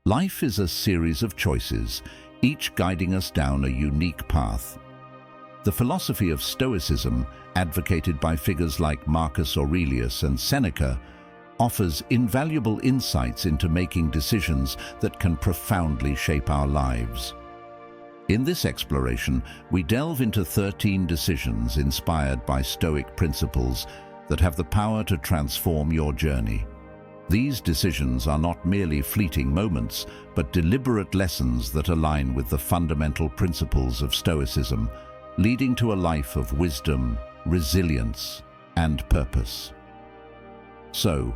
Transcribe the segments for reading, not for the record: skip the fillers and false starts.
Life is a series of choices, each guiding us down a unique path. The philosophy of Stoicism, advocated by figures like Marcus Aurelius and Seneca, offers invaluable insights into making decisions that can profoundly shape our lives. In this exploration, we delve into 13 decisions inspired by Stoic principles that have the power to transform your journey. These decisions are not merely fleeting moments, but deliberate lessons that align with the fundamental principles of Stoicism, leading to a life of wisdom, resilience, and purpose. So,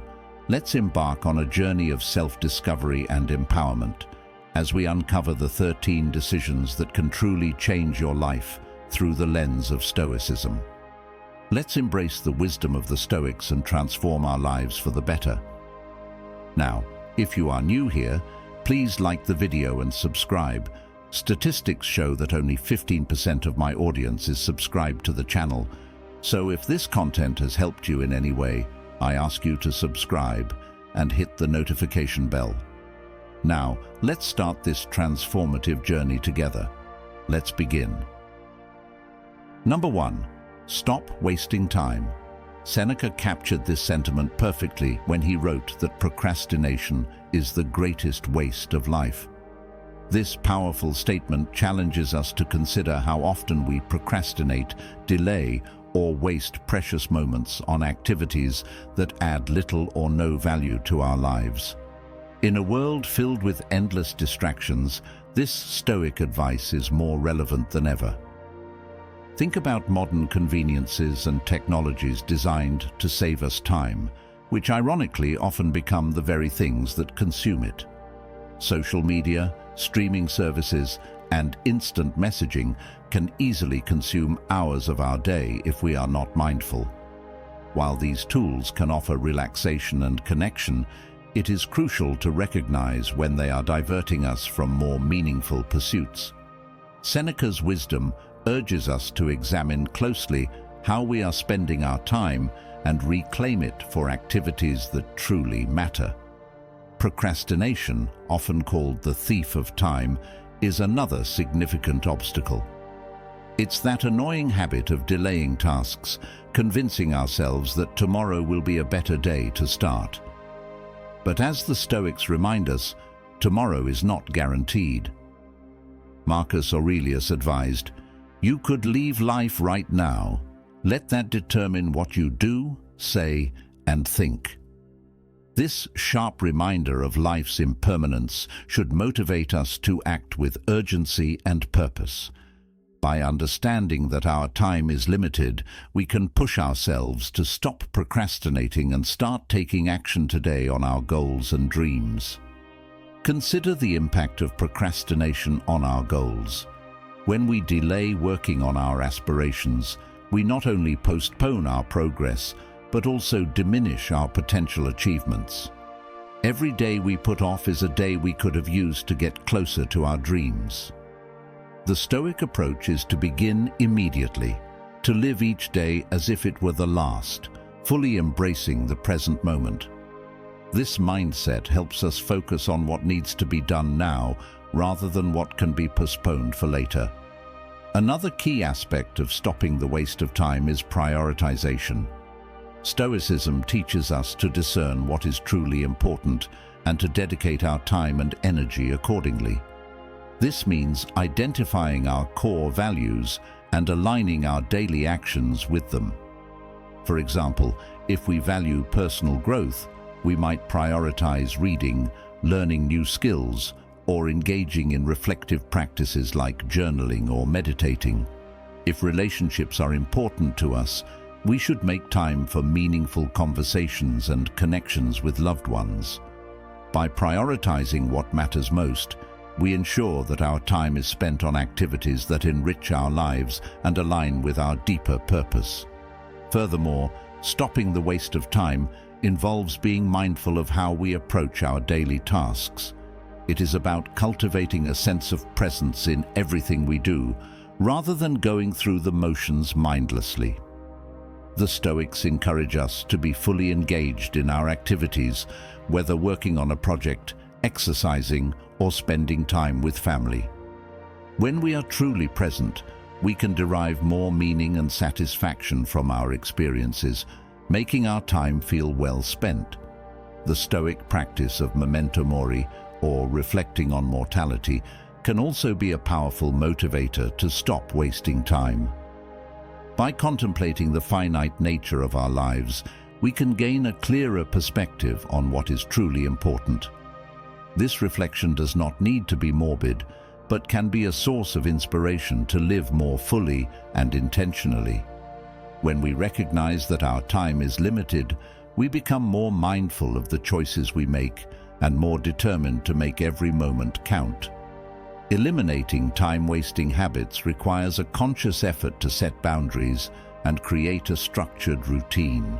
let's embark on a journey of self-discovery and empowerment as we uncover the 13 decisions that can truly change your life through the lens of Stoicism. Let's embrace the wisdom of the Stoics and transform our lives for the better. Now, if you are new here, please like the video and subscribe. Statistics show that only 15% of my audience is subscribed to the channel, so if this content has helped you in any way, I ask you to subscribe and hit the notification bell. Now, let's start this transformative journey together. Let's begin. Number 1. Stop wasting time. Seneca captured this sentiment perfectly when he wrote that procrastination is the greatest waste of life. This powerful statement challenges us to consider how often we procrastinate, delay, or waste precious moments on activities that add little or no value to our lives. In a world filled with endless distractions, this Stoic advice is more relevant than ever. Think about modern conveniences and technologies designed to save us time, which ironically often become the very things that consume it. Social media, streaming services, and instant messaging can easily consume hours of our day if we are not mindful. While these tools can offer relaxation and connection, it is crucial to recognize when they are diverting us from more meaningful pursuits. Seneca's wisdom urges us to examine closely how we are spending our time and reclaim it for activities that truly matter. Procrastination, often called the thief of time, is another significant obstacle. It's that annoying habit of delaying tasks, convincing ourselves that tomorrow will be a better day to start. But as the Stoics remind us, tomorrow is not guaranteed. Marcus Aurelius advised, "You could leave life right now. Let that determine what you do, say, and think." This sharp reminder of life's impermanence should motivate us to act with urgency and purpose. By understanding that our time is limited, we can push ourselves to stop procrastinating and start taking action today on our goals and dreams. Consider the impact of procrastination on our goals. When we delay working on our aspirations, we not only postpone our progress, but also diminish our potential achievements. Every day we put off is a day we could have used to get closer to our dreams. The Stoic approach is to begin immediately, to live each day as if it were the last, fully embracing the present moment. This mindset helps us focus on what needs to be done now rather than what can be postponed for later. Another key aspect of stopping the waste of time is prioritization. Stoicism teaches us to discern what is truly important and to dedicate our time and energy accordingly. This means identifying our core values and aligning our daily actions with them. For example, if we value personal growth, we might prioritize reading, learning new skills, or engaging in reflective practices like journaling or meditating. If relationships are important to us, we should make time for meaningful conversations and connections with loved ones. By prioritizing what matters most, we ensure that our time is spent on activities that enrich our lives and align with our deeper purpose. Furthermore, stopping the waste of time involves being mindful of how we approach our daily tasks. It is about cultivating a sense of presence in everything we do, rather than going through the motions mindlessly. The Stoics encourage us to be fully engaged in our activities, whether working on a project, exercising, or spending time with family. When we are truly present, we can derive more meaning and satisfaction from our experiences, making our time feel well spent. The Stoic practice of memento mori, or reflecting on mortality, can also be a powerful motivator to stop wasting time. By contemplating the finite nature of our lives, we can gain a clearer perspective on what is truly important. This reflection does not need to be morbid, but can be a source of inspiration to live more fully and intentionally. When we recognize that our time is limited, we become more mindful of the choices we make and more determined to make every moment count. Eliminating time-wasting habits requires a conscious effort to set boundaries and create a structured routine.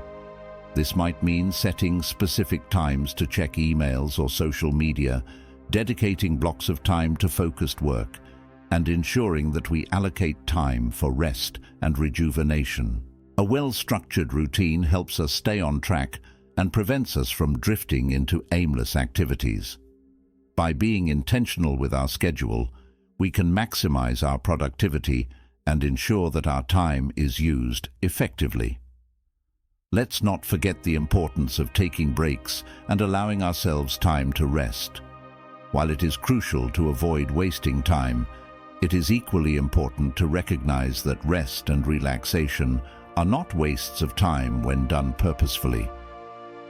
This might mean setting specific times to check emails or social media, dedicating blocks of time to focused work, and ensuring that we allocate time for rest and rejuvenation. A well-structured routine helps us stay on track and prevents us from drifting into aimless activities. By being intentional with our schedule, we can maximize our productivity and ensure that our time is used effectively. Let's not forget the importance of taking breaks and allowing ourselves time to rest. While it is crucial to avoid wasting time, it is equally important to recognize that rest and relaxation are not wastes of time when done purposefully.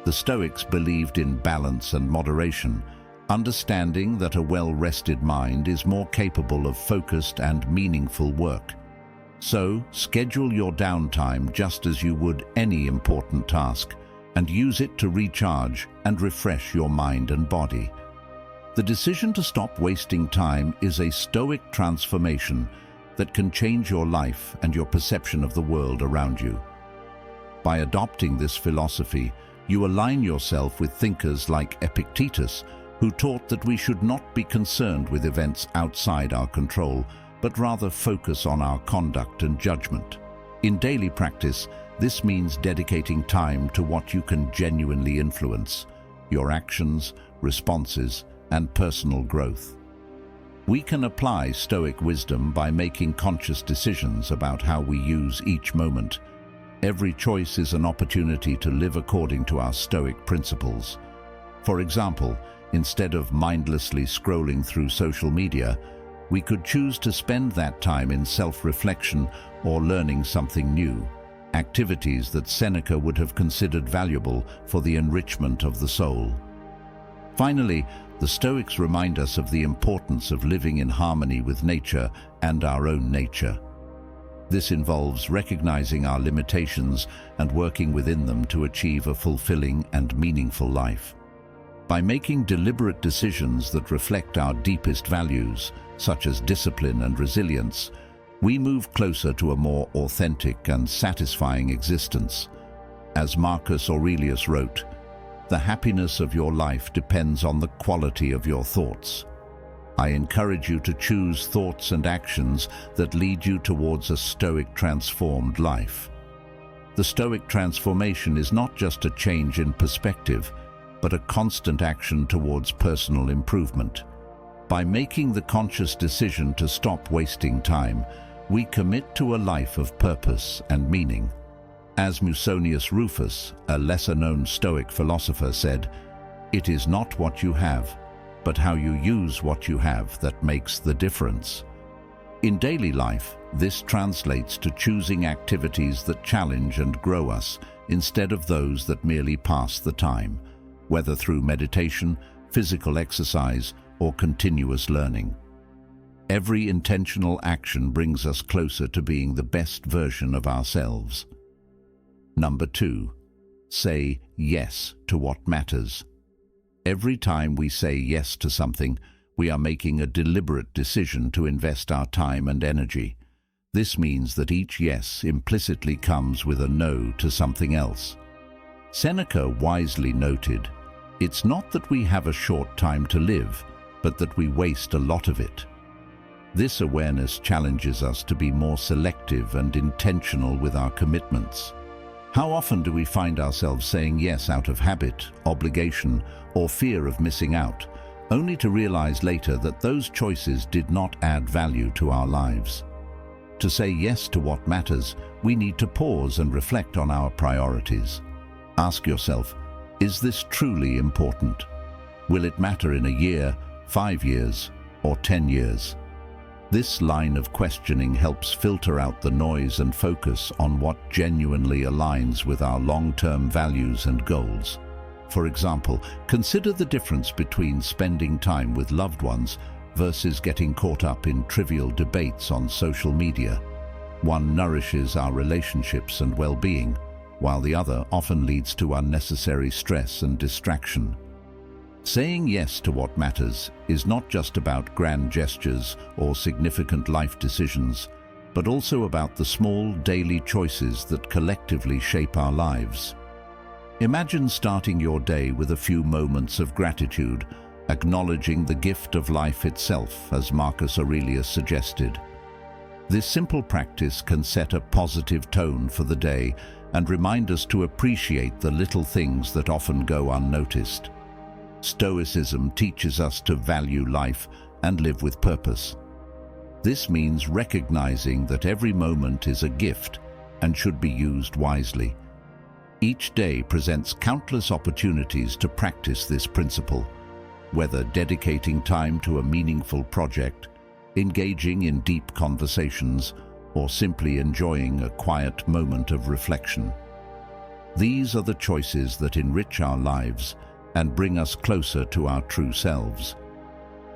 The Stoics believed in balance and moderation, understanding that a well-rested mind is more capable of focused and meaningful work. So, schedule your downtime just as you would any important task, and use it to recharge and refresh your mind and body. The decision to stop wasting time is a Stoic transformation that can change your life and your perception of the world around you. By adopting this philosophy, you align yourself with thinkers like Epictetus, who taught that we should not be concerned with events outside our control, but rather focus on our conduct and judgment. In daily practice, this means dedicating time to what you can genuinely influence: your actions, responses, and personal growth. We can apply Stoic wisdom by making conscious decisions about how we use each moment. Every choice is an opportunity to live according to our Stoic principles. For example, instead of mindlessly scrolling through social media, we could choose to spend that time in self-reflection or learning something new, activities that Seneca would have considered valuable for the enrichment of the soul. Finally, the Stoics remind us of the importance of living in harmony with nature and our own nature. This involves recognizing our limitations and working within them to achieve a fulfilling and meaningful life. By making deliberate decisions that reflect our deepest values, such as discipline and resilience, we move closer to a more authentic and satisfying existence. As Marcus Aurelius wrote, "The happiness of your life depends on the quality of your thoughts." I encourage you to choose thoughts and actions that lead you towards a Stoic transformed life. The Stoic transformation is not just a change in perspective, but a constant action towards personal improvement. By making the conscious decision to stop wasting time, we commit to a life of purpose and meaning. As Musonius Rufus, a lesser-known Stoic philosopher, said, "It is not what you have, but how you use what you have that makes the difference." In daily life, this translates to choosing activities that challenge and grow us instead of those that merely pass the time, whether through meditation, physical exercise, or continuous learning. Every intentional action brings us closer to being the best version of ourselves. Number 2, say yes to what matters. Every time we say yes to something, we are making a deliberate decision to invest our time and energy. This means that each yes implicitly comes with a no to something else. Seneca wisely noted, "It's not that we have a short time to live, but that we waste a lot of it." This awareness challenges us to be more selective and intentional with our commitments. How often do we find ourselves saying yes out of habit, obligation, or fear of missing out, only to realize later that those choices did not add value to our lives. To say yes to what matters, we need to pause and reflect on our priorities. Ask yourself, is this truly important? Will it matter in a year, 5 years, or 10 years? This line of questioning helps filter out the noise and focus on what genuinely aligns with our long-term values and goals. For example, consider the difference between spending time with loved ones versus getting caught up in trivial debates on social media. One nourishes our relationships and well-being, while the other often leads to unnecessary stress and distraction. Saying yes to what matters is not just about grand gestures or significant life decisions, but also about the small daily choices that collectively shape our lives. Imagine starting your day with a few moments of gratitude, acknowledging the gift of life itself, as Marcus Aurelius suggested. This simple practice can set a positive tone for the day and remind us to appreciate the little things that often go unnoticed. Stoicism teaches us to value life and live with purpose. This means recognizing that every moment is a gift and should be used wisely. Each day presents countless opportunities to practice this principle, whether dedicating time to a meaningful project, engaging in deep conversations, or simply enjoying a quiet moment of reflection. These are the choices that enrich our lives and bring us closer to our true selves.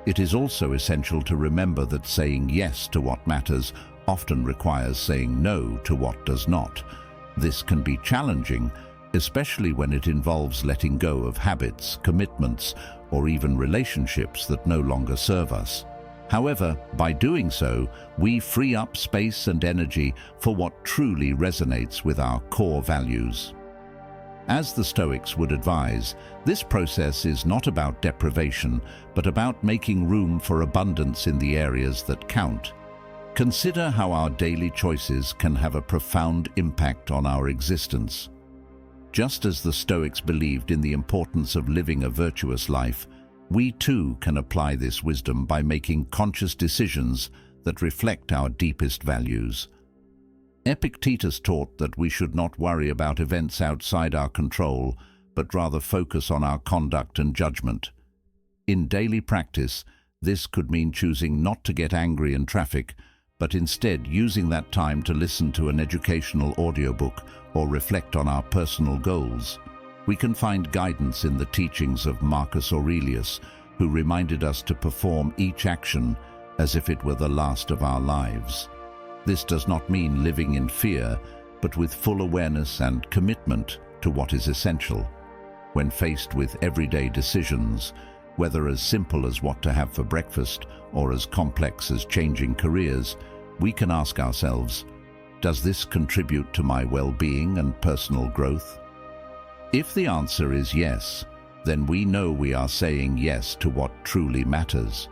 It is also essential to remember that saying yes to what matters often requires saying no to what does not. This can be challenging, especially when it involves letting go of habits, commitments, or even relationships that no longer serve us. However, by doing so, we free up space and energy for what truly resonates with our core values. As the Stoics would advise, this process is not about deprivation, but about making room for abundance in the areas that count. Consider how our daily choices can have a profound impact on our existence. Just as the Stoics believed in the importance of living a virtuous life, we too can apply this wisdom by making conscious decisions that reflect our deepest values. Epictetus taught that we should not worry about events outside our control, but rather focus on our conduct and judgment. In daily practice, this could mean choosing not to get angry in traffic, but instead using that time to listen to an educational audiobook or reflect on our personal goals. We can find guidance in the teachings of Marcus Aurelius, who reminded us to perform each action as if it were the last of our lives. This does not mean living in fear, but with full awareness and commitment to what is essential. When faced with everyday decisions, whether as simple as what to have for breakfast or as complex as changing careers, we can ask ourselves, does this contribute to my well-being and personal growth? If the answer is yes, then we know we are saying yes to what truly matters.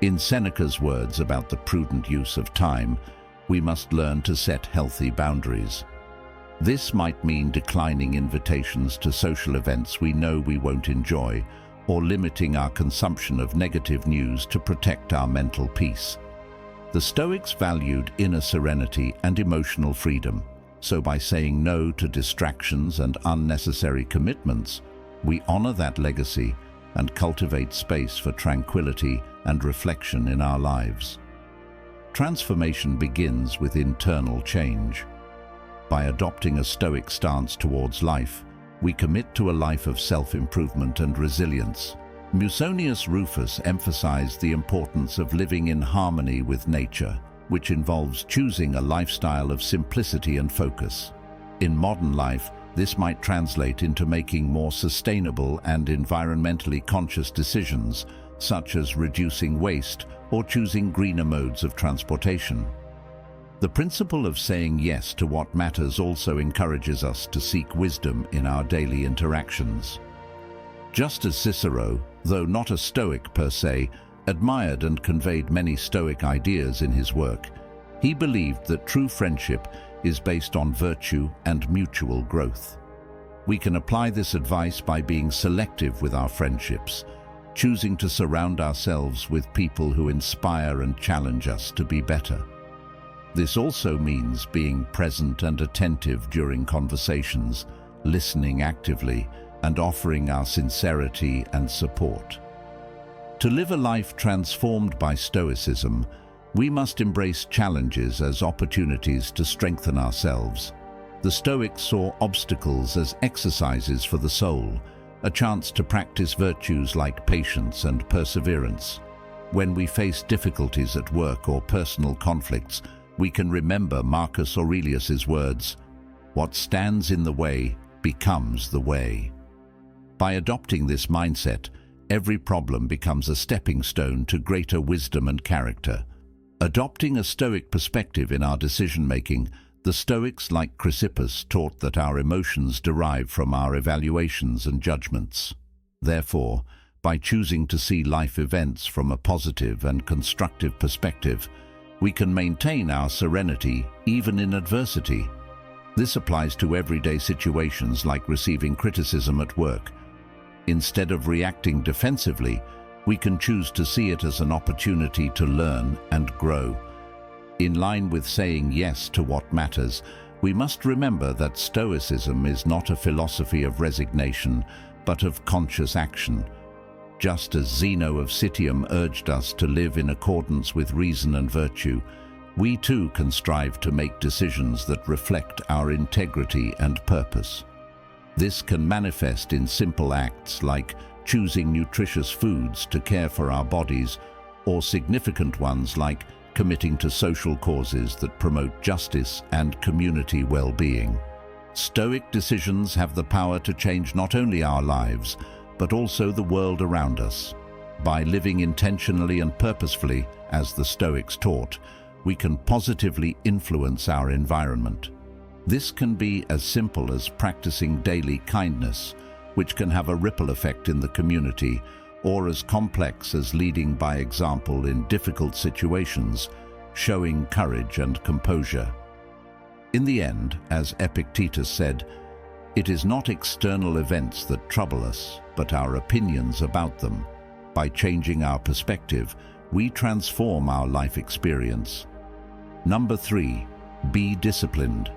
In Seneca's words about the prudent use of time, we must learn to set healthy boundaries. This might mean declining invitations to social events we know we won't enjoy, or limiting our consumption of negative news to protect our mental peace. The Stoics valued inner serenity and emotional freedom, so by saying no to distractions and unnecessary commitments, we honor that legacy and cultivate space for tranquility and reflection in our lives. Transformation begins with internal change. By adopting a Stoic stance towards life, we commit to a life of self-improvement and resilience. Musonius Rufus emphasized the importance of living in harmony with nature, which involves choosing a lifestyle of simplicity and focus. In modern life, this might translate into making more sustainable and environmentally conscious decisions, such as reducing waste or choosing greener modes of transportation. The principle of saying yes to what matters also encourages us to seek wisdom in our daily interactions. Just as Cicero, though not a Stoic per se, admired and conveyed many Stoic ideas in his work, he believed that true friendship is based on virtue and mutual growth. We can apply this advice by being selective with our friendships, choosing to surround ourselves with people who inspire and challenge us to be better. This also means being present and attentive during conversations, listening actively, and offering our sincerity and support. To live a life transformed by Stoicism, we must embrace challenges as opportunities to strengthen ourselves. The Stoics saw obstacles as exercises for the soul, a chance to practice virtues like patience and perseverance. When we face difficulties at work or personal conflicts, we can remember Marcus Aurelius's words, "What stands in the way becomes the way." By adopting this mindset, every problem becomes a stepping stone to greater wisdom and character. Adopting a Stoic perspective in our decision-making, the Stoics, like Chrysippus, taught that our emotions derive from our evaluations and judgments. Therefore, by choosing to see life events from a positive and constructive perspective, we can maintain our serenity even in adversity. This applies to everyday situations like receiving criticism at work. Instead of reacting defensively, we can choose to see it as an opportunity to learn and grow. In line with saying yes to what matters, we must remember that Stoicism is not a philosophy of resignation, but of conscious action. Just as Zeno of Citium urged us to live in accordance with reason and virtue, we too can strive to make decisions that reflect our integrity and purpose. This can manifest in simple acts like choosing nutritious foods to care for our bodies, or significant ones like committing to social causes that promote justice and community well-being. Stoic decisions have the power to change not only our lives, but also the world around us. By living intentionally and purposefully, as the Stoics taught, we can positively influence our environment. This can be as simple as practicing daily kindness, which can have a ripple effect in the community, or as complex as leading by example in difficult situations, showing courage and composure. In the end, as Epictetus said, "It is not external events that trouble us, but our opinions about them. By changing our perspective, we transform our life experience." Number 3, be disciplined.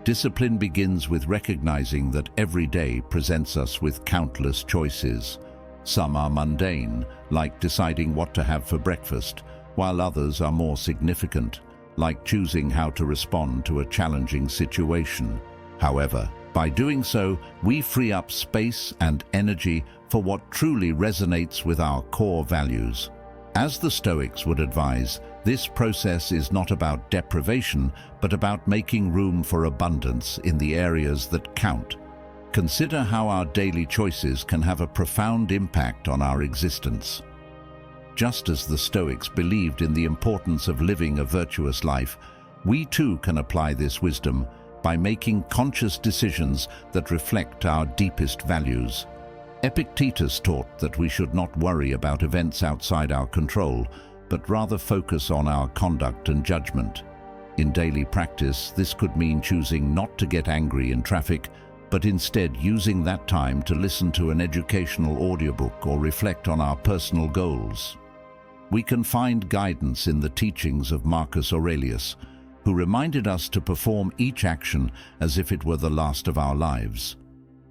Discipline begins with recognizing that every day presents us with countless choices. Some are mundane, like deciding what to have for breakfast, while others are more significant, like choosing how to respond to a challenging situation. However, by doing so, we free up space and energy for what truly resonates with our core values. As the Stoics would advise, this process is not about deprivation, but about making room for abundance in the areas that count. Consider how our daily choices can have a profound impact on our existence. Just as the Stoics believed in the importance of living a virtuous life, we too can apply this wisdom by making conscious decisions that reflect our deepest values. Epictetus taught that we should not worry about events outside our control, but rather focus on our conduct and judgment. In daily practice, this could mean choosing not to get angry in traffic, but instead using that time to listen to an educational audiobook or reflect on our personal goals. We can find guidance in the teachings of Marcus Aurelius, who reminded us to perform each action as if it were the last of our lives.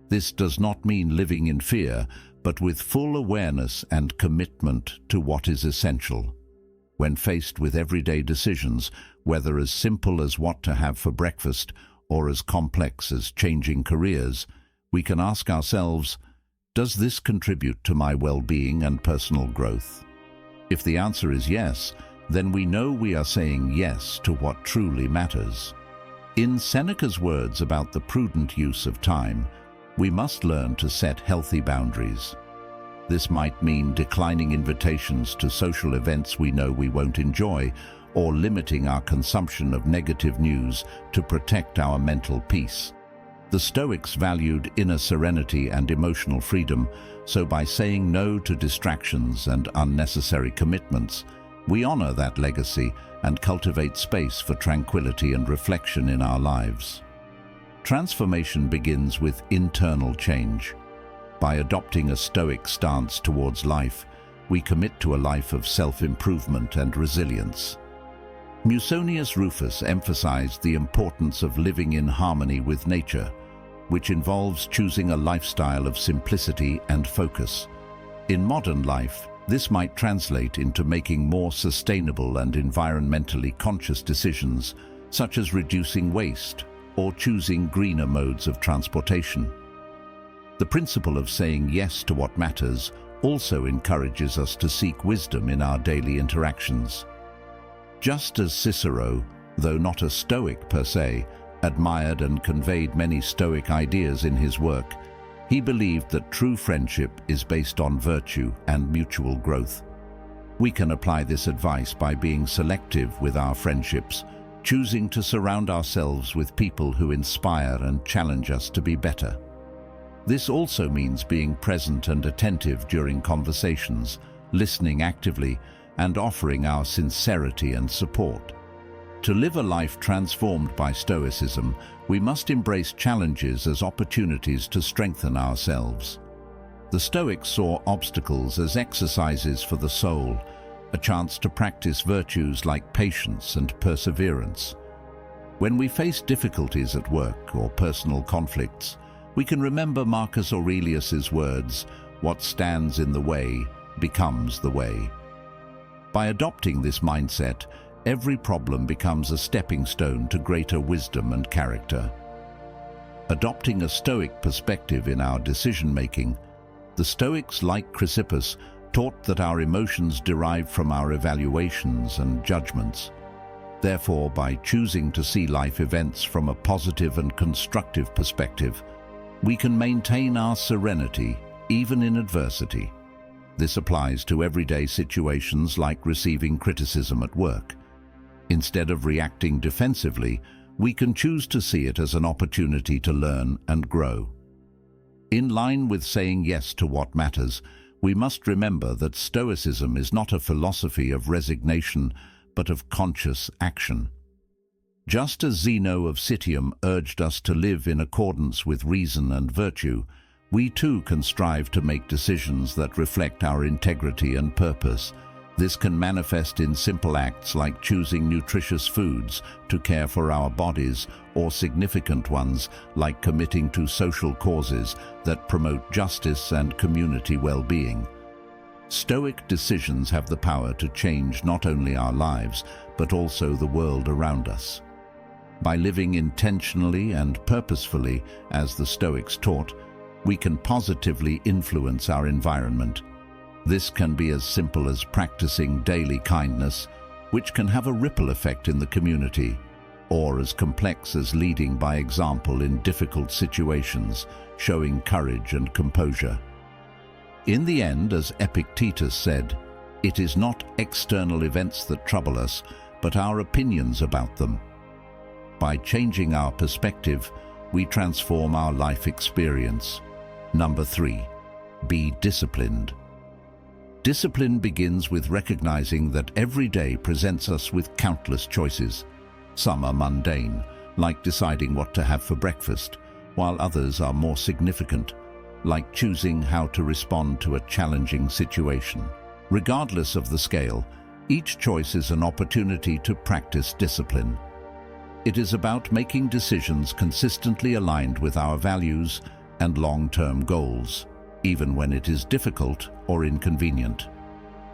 This does not mean living in fear, but with full awareness and commitment to what is essential. When faced with everyday decisions, whether as simple as what to have for breakfast or as complex as changing careers, we can ask ourselves, does this contribute to my well-being and personal growth? If the answer is yes, then we know we are saying yes to what truly matters. In Seneca's words about the prudent use of time, we must learn to set healthy boundaries. This might mean declining invitations to social events we know we won't enjoy, or limiting our consumption of negative news to protect our mental peace. The Stoics valued inner serenity and emotional freedom, so by saying no to distractions and unnecessary commitments, we honor that legacy and cultivate space for tranquility and reflection in our lives. Transformation begins with internal change. By adopting a Stoic stance towards life, we commit to a life of self-improvement and resilience. Musonius Rufus emphasized the importance of living in harmony with nature, which involves choosing a lifestyle of simplicity and focus. In modern life, this might translate into making more sustainable and environmentally conscious decisions, such as reducing waste or choosing greener modes of transportation. The principle of saying yes to what matters also encourages us to seek wisdom in our daily interactions. Just as Cicero, though not a Stoic per se, admired and conveyed many Stoic ideas in his work, he believed that true friendship is based on virtue and mutual growth. We can apply this advice by being selective with our friendships, choosing to surround ourselves with people who inspire and challenge us to be better. This also means being present and attentive during conversations, listening actively, and offering our sincerity and support. To live a life transformed by Stoicism, we must embrace challenges as opportunities to strengthen ourselves. The Stoics saw obstacles as exercises for the soul, a chance to practice virtues like patience and perseverance. When we face difficulties at work or personal conflicts, we can remember Marcus Aurelius's words, "What stands in the way becomes the way." By adopting this mindset, every problem becomes a stepping stone to greater wisdom and character. Adopting a Stoic perspective in our decision-making, the Stoics, like Chrysippus, taught that our emotions derive from our evaluations and judgments. Therefore, by choosing to see life events from a positive and constructive perspective, we can maintain our serenity even in adversity. This applies to everyday situations like receiving criticism at work. Instead of reacting defensively, we can choose to see it as an opportunity to learn and grow. In line with saying yes to what matters, we must remember that Stoicism is not a philosophy of resignation, but of conscious action. Just as Zeno of Citium urged us to live in accordance with reason and virtue, we too can strive to make decisions that reflect our integrity and purpose. This can manifest in simple acts like choosing nutritious foods to care for our bodies, or significant ones like committing to social causes that promote justice and community well-being. Stoic decisions have the power to change not only our lives, but also the world around us. By living intentionally and purposefully, as the Stoics taught, we can positively influence our environment. This can be as simple as practicing daily kindness, which can have a ripple effect in the community, or as complex as leading by example in difficult situations, showing courage and composure. In the end, as Epictetus said, it is not external events that trouble us, but our opinions about them. By changing our perspective, we transform our life experience. Number 3, be disciplined. Discipline begins with recognizing that every day presents us with countless choices. Some are mundane, like deciding what to have for breakfast, while others are more significant, like choosing how to respond to a challenging situation. Regardless of the scale, each choice is an opportunity to practice discipline. It is about making decisions consistently aligned with our values and long-term goals, even when it is difficult or inconvenient.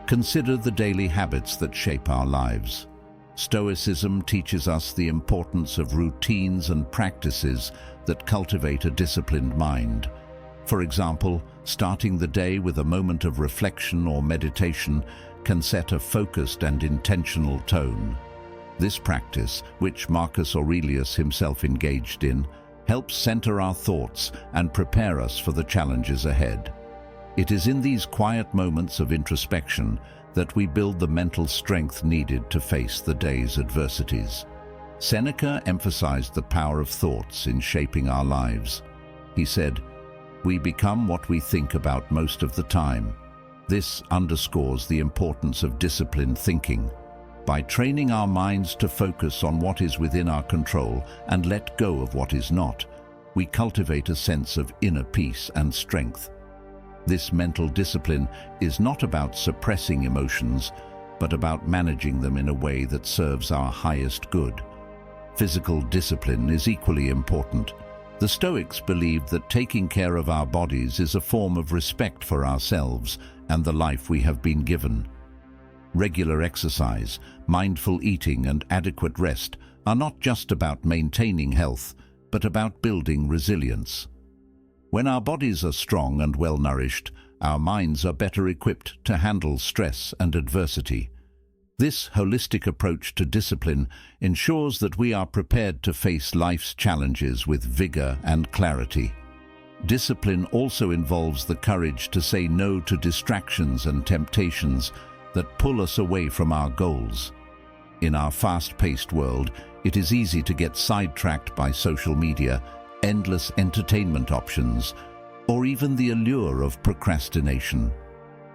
Consider the daily habits that shape our lives. Stoicism teaches us the importance of routines and practices that cultivate a disciplined mind. For example, starting the day with a moment of reflection or meditation can set a focused and intentional tone. This practice, which Marcus Aurelius himself engaged in, helps center our thoughts and prepare us for the challenges ahead. It is in these quiet moments of introspection that we build the mental strength needed to face the day's adversities. Seneca emphasized the power of thoughts in shaping our lives. He said, "We become what we think about most of the time." This underscores the importance of disciplined thinking. By training our minds to focus on what is within our control and let go of what is not, we cultivate a sense of inner peace and strength. This mental discipline is not about suppressing emotions, but about managing them in a way that serves our highest good. Physical discipline is equally important. The Stoics believed that taking care of our bodies is a form of respect for ourselves and the life we have been given. Regular exercise, mindful eating, and adequate rest are not just about maintaining health, but about building resilience. When our bodies are strong and well-nourished, our minds are better equipped to handle stress and adversity. This holistic approach to discipline ensures that we are prepared to face life's challenges with vigor and clarity. Discipline also involves the courage to say no to distractions and temptations that pull us away from our goals. In our fast-paced world, it is easy to get sidetracked by social media, endless entertainment options, or even the allure of procrastination.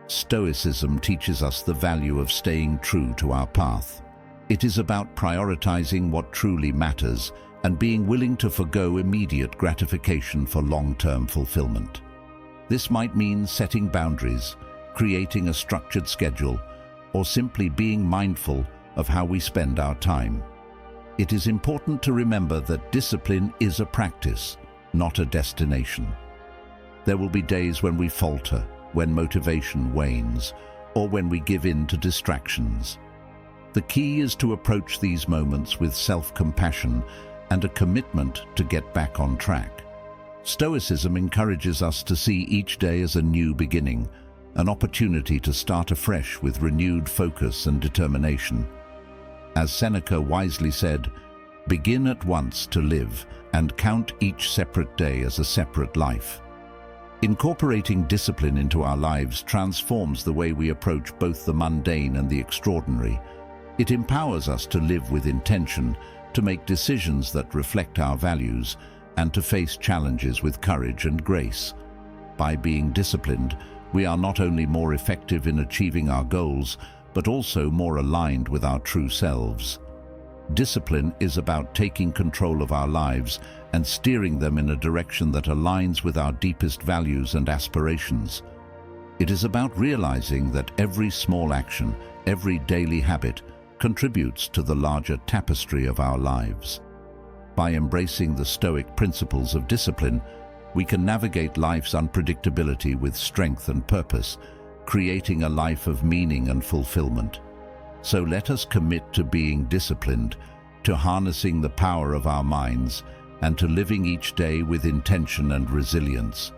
Stoicism teaches us the value of staying true to our path. It is about prioritizing what truly matters and being willing to forgo immediate gratification for long-term fulfillment. This might mean setting boundaries, creating a structured schedule, or simply being mindful of how we spend our time. It is important to remember that discipline is a practice, not a destination. There will be days when we falter, when motivation wanes, or when we give in to distractions. The key is to approach these moments with self-compassion and a commitment to get back on track. Stoicism encourages us to see each day as a new beginning, an opportunity to start afresh with renewed focus and determination. As Seneca wisely said, "Begin at once to live and count each separate day as a separate life." Incorporating discipline into our lives transforms the way we approach both the mundane and the extraordinary. It empowers us to live with intention, to make decisions that reflect our values, and to face challenges with courage and grace. By being disciplined, we are not only more effective in achieving our goals, but also more aligned with our true selves. Discipline is about taking control of our lives and steering them in a direction that aligns with our deepest values and aspirations. It is about realizing that every small action, every daily habit, contributes to the larger tapestry of our lives. By embracing the Stoic principles of discipline, we can navigate life's unpredictability with strength and purpose, creating a life of meaning and fulfillment. So let us commit to being disciplined, to harnessing the power of our minds, and to living each day with intention and resilience.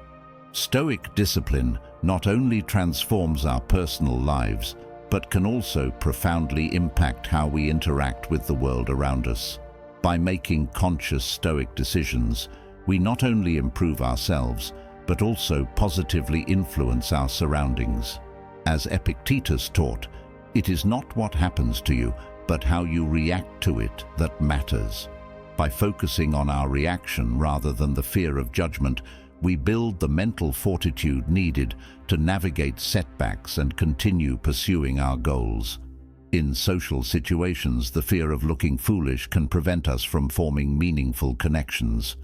Stoic discipline not only transforms our personal lives, but can also profoundly impact how we interact with the world around us. By making conscious Stoic decisions, we not only improve ourselves, but also positively influence our surroundings. As Epictetus taught, it is not what happens to you, but how you react to it that matters. By focusing on our reaction rather than the fear of judgment, we build the mental fortitude needed to navigate setbacks and continue pursuing our goals. In social situations, the fear of looking foolish can prevent us from forming meaningful connections.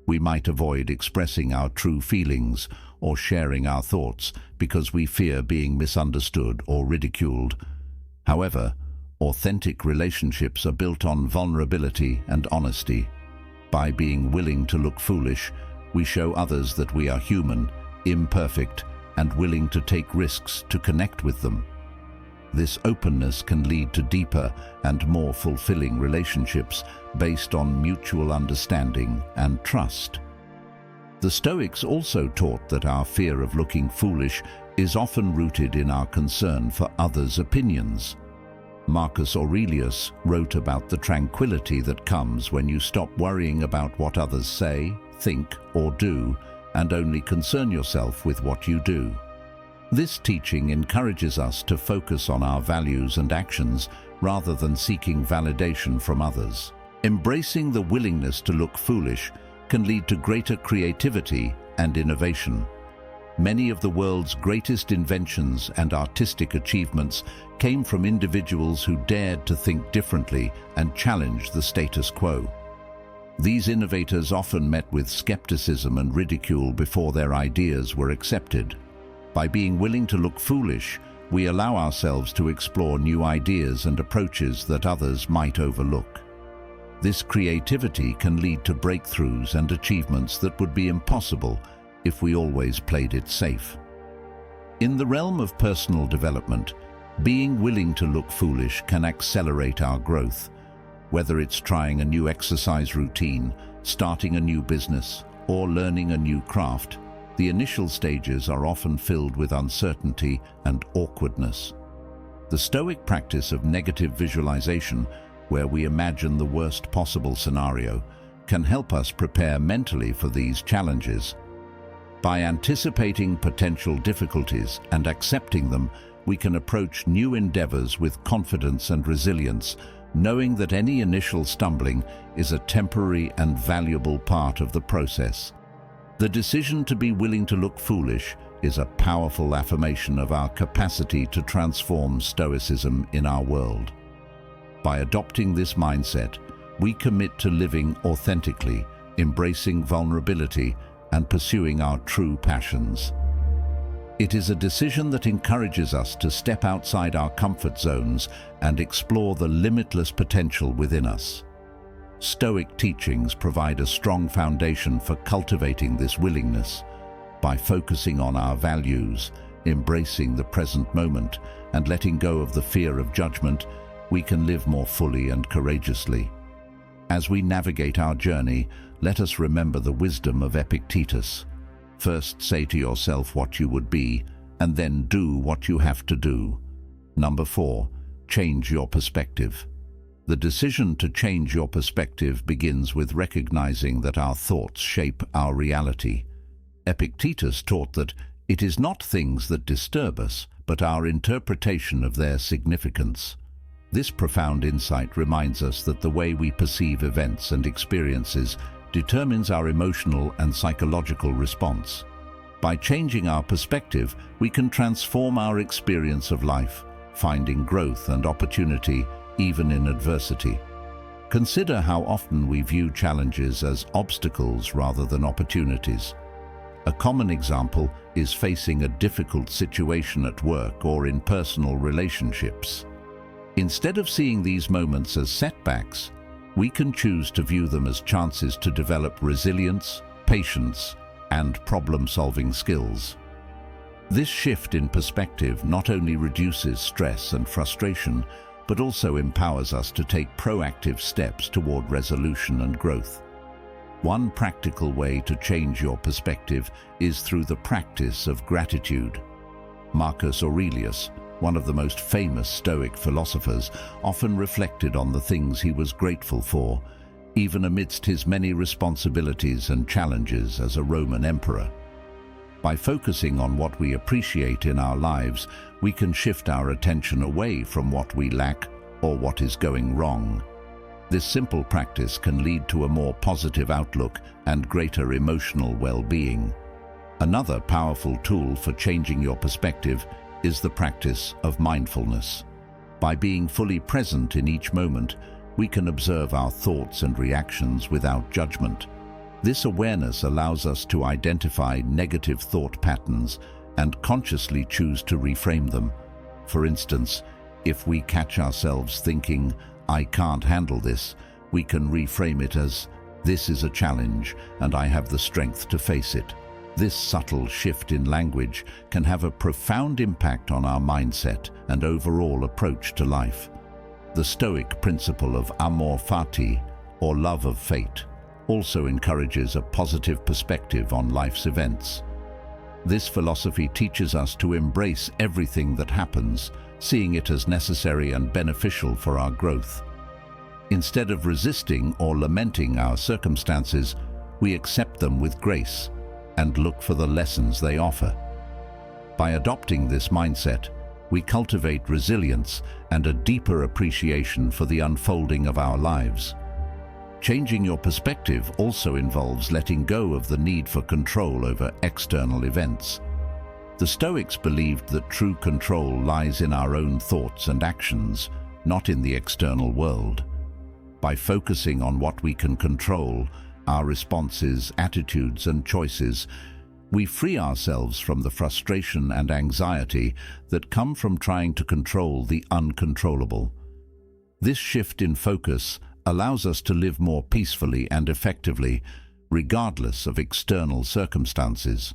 We might avoid expressing our true feelings or sharing our thoughts because we fear being misunderstood or ridiculed. However, authentic relationships are built on vulnerability and honesty. By being willing to look foolish, we show others that we are human, imperfect, and willing to take risks to connect with them. This openness can lead to deeper and more fulfilling relationships based on mutual understanding and trust. The Stoics also taught that our fear of looking foolish is often rooted in our concern for others' opinions. Marcus Aurelius wrote about the tranquility that comes when you stop worrying about what others say, think, or do, and only concern yourself with what you do. This teaching encourages us to focus on our values and actions rather than seeking validation from others. Embracing the willingness to look foolish can lead to greater creativity and innovation. Many of the world's greatest inventions and artistic achievements came from individuals who dared to think differently and challenge the status quo. These innovators often met with skepticism and ridicule before their ideas were accepted. By being willing to look foolish, we allow ourselves to explore new ideas and approaches that others might overlook. This creativity can lead to breakthroughs and achievements that would be impossible if we always played it safe. In the realm of personal development, being willing to look foolish can accelerate our growth. Whether it's trying a new exercise routine, starting a new business, or learning a new craft, the initial stages are often filled with uncertainty and awkwardness. The Stoic practice of negative visualization, where we imagine the worst possible scenario, can help us prepare mentally for these challenges. By anticipating potential difficulties and accepting them, we can approach new endeavors with confidence and resilience, knowing that any initial stumbling is a temporary and valuable part of the process. The decision to be willing to look foolish is a powerful affirmation of our capacity to transform Stoicism in our world. By adopting this mindset, we commit to living authentically, embracing vulnerability, and pursuing our true passions. It is a decision that encourages us to step outside our comfort zones and explore the limitless potential within us. Stoic teachings provide a strong foundation for cultivating this willingness. By focusing on our values, embracing the present moment, and letting go of the fear of judgment, we can live more fully and courageously. As we navigate our journey, let us remember the wisdom of Epictetus. First say to yourself what you would be, and then do what you have to do. Number 4, change your perspective. The decision to change your perspective begins with recognizing that our thoughts shape our reality. Epictetus taught that it is not things that disturb us, but our interpretation of their significance. This profound insight reminds us that the way we perceive events and experiences determines our emotional and psychological response. By changing our perspective, we can transform our experience of life, finding growth and opportunity even in adversity. Consider how often we view challenges as obstacles rather than opportunities. A common example is facing a difficult situation at work or in personal relationships. Instead of seeing these moments as setbacks, we can choose to view them as chances to develop resilience, patience, and problem-solving skills. This shift in perspective not only reduces stress and frustration, but also empowers us to take proactive steps toward resolution and growth. One practical way to change your perspective is through the practice of gratitude. Marcus Aurelius, one of the most famous Stoic philosophers, often reflected on the things he was grateful for, even amidst his many responsibilities and challenges as a Roman emperor. By focusing on what we appreciate in our lives, we can shift our attention away from what we lack or what is going wrong. This simple practice can lead to a more positive outlook and greater emotional well-being. Another powerful tool for changing your perspective is the practice of mindfulness. By being fully present in each moment, we can observe our thoughts and reactions without judgment. This awareness allows us to identify negative thought patterns and consciously choose to reframe them. For instance, if we catch ourselves thinking, "I can't handle this," we can reframe it as, "This is a challenge and I have the strength to face it." This subtle shift in language can have a profound impact on our mindset and overall approach to life. The Stoic principle of amor fati, or love of fate, also encourages a positive perspective on life's events. This philosophy teaches us to embrace everything that happens, seeing it as necessary and beneficial for our growth. Instead of resisting or lamenting our circumstances, we accept them with grace and look for the lessons they offer. By adopting this mindset, we cultivate resilience and a deeper appreciation for the unfolding of our lives. Changing your perspective also involves letting go of the need for control over external events. The Stoics believed that true control lies in our own thoughts and actions, not in the external world. By focusing on what we can control, our responses, attitudes, and choices, We free ourselves from the frustration and anxiety that come from trying to control the uncontrollable. This shift in focus allows us to live more peacefully and effectively, regardless of external circumstances.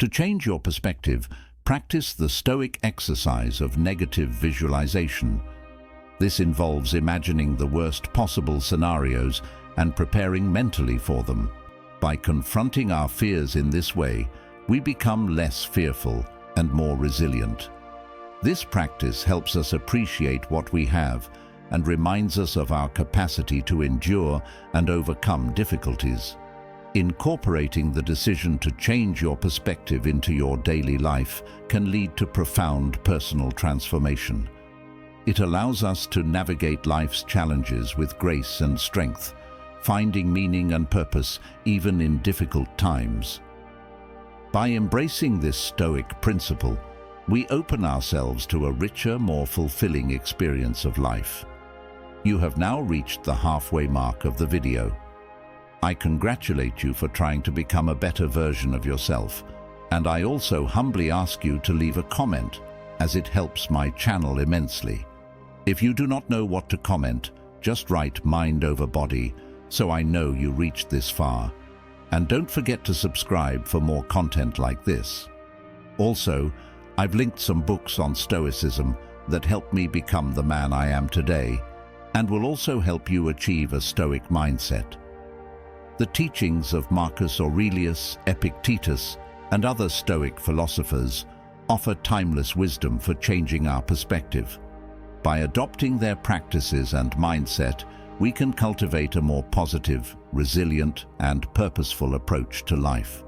To change your perspective, practice the Stoic exercise of negative visualization. This involves imagining the worst possible scenarios and preparing mentally for them. By confronting our fears in this way, we become less fearful and more resilient. This practice helps us appreciate what we have and reminds us of our capacity to endure and overcome difficulties. Incorporating the decision to change your perspective into your daily life can lead to profound personal transformation. It allows us to navigate life's challenges with grace and strength, finding meaning and purpose even in difficult times. By embracing this Stoic principle, we open ourselves to a richer, more fulfilling experience of life. You have now reached the halfway mark of the video. I congratulate you for trying to become a better version of yourself, and I also humbly ask you to leave a comment, as it helps my channel immensely. If you do not know what to comment, just write "mind over body" so I know you reached this far. And don't forget to subscribe for more content like this. Also, I've linked some books on Stoicism that helped me become the man I am today, and will also help you achieve a Stoic mindset. The teachings of Marcus Aurelius, Epictetus, and other Stoic philosophers offer timeless wisdom for changing our perspective. By adopting their practices and mindset, we can cultivate a more positive, resilient, and purposeful approach to life.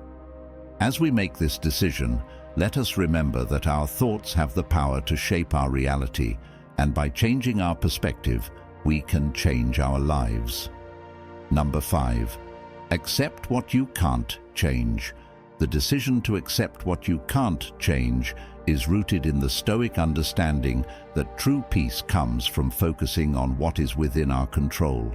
As we make this decision, let us remember that our thoughts have the power to shape our reality, and by changing our perspective, we can change our lives. Number 5. Accept what you can't change. The decision to accept what you can't change is rooted in the Stoic understanding that true peace comes from focusing on what is within our control.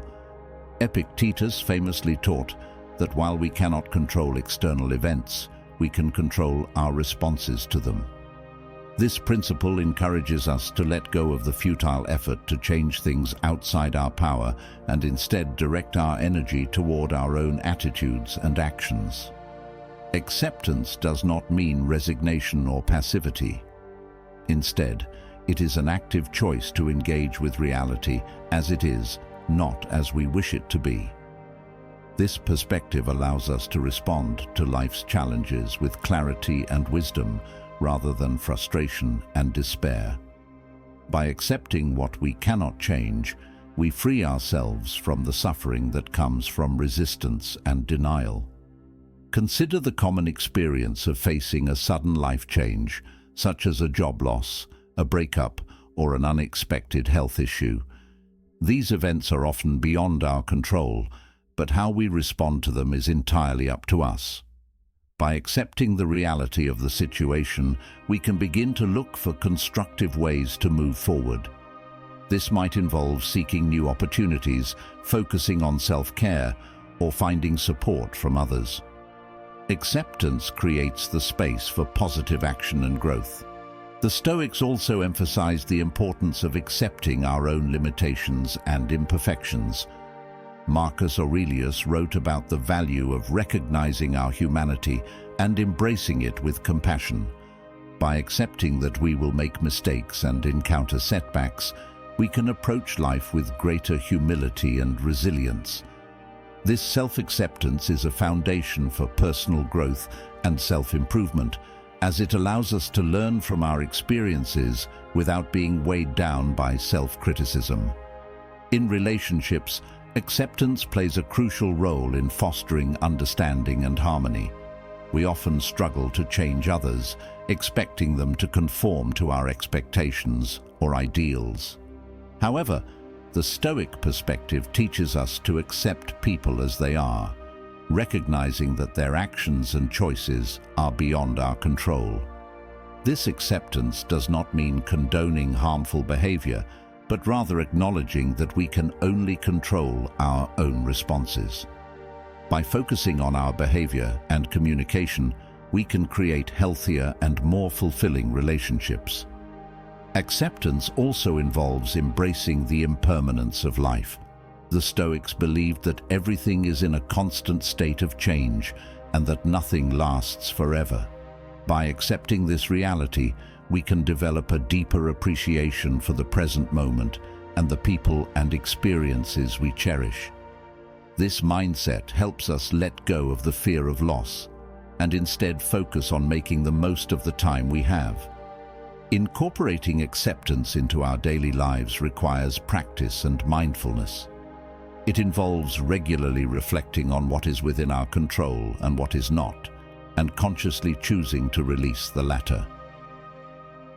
Epictetus famously taught that while we cannot control external events, we can control our responses to them. This principle encourages us to let go of the futile effort to change things outside our power and instead direct our energy toward our own attitudes and actions. Acceptance does not mean resignation or passivity. Instead, it is an active choice to engage with reality as it is, not as we wish it to be. This perspective allows us to respond to life's challenges with clarity and wisdom rather than frustration and despair. By accepting what we cannot change, we free ourselves from the suffering that comes from resistance and denial. Consider the common experience of facing a sudden life change, such as a job loss, a breakup, or an unexpected health issue. These events are often beyond our control, but how we respond to them is entirely up to us. By accepting the reality of the situation, we can begin to look for constructive ways to move forward. This might involve seeking new opportunities, focusing on self-care, or finding support from others. Acceptance creates the space for positive action and growth. The Stoics also emphasized the importance of accepting our own limitations and imperfections. Marcus Aurelius wrote about the value of recognizing our humanity and embracing it with compassion. By accepting that we will make mistakes and encounter setbacks, we can approach life with greater humility and resilience. This self-acceptance is a foundation for personal growth and self-improvement, as it allows us to learn from our experiences without being weighed down by self-criticism. In relationships, acceptance plays a crucial role in fostering understanding and harmony. We often struggle to change others, expecting them to conform to our expectations or ideals. However, the Stoic perspective teaches us to accept people as they are, recognizing that their actions and choices are beyond our control. This acceptance does not mean condoning harmful behavior, but rather acknowledging that we can only control our own responses. By focusing on our behavior and communication, we can create healthier and more fulfilling relationships. Acceptance also involves embracing the impermanence of life. The Stoics believed that everything is in a constant state of change and that nothing lasts forever. By accepting this reality, we can develop a deeper appreciation for the present moment and the people and experiences we cherish. This mindset helps us let go of the fear of loss and instead focus on making the most of the time we have. Incorporating acceptance into our daily lives requires practice and mindfulness. It involves regularly reflecting on what is within our control and what is not, and consciously choosing to release the latter.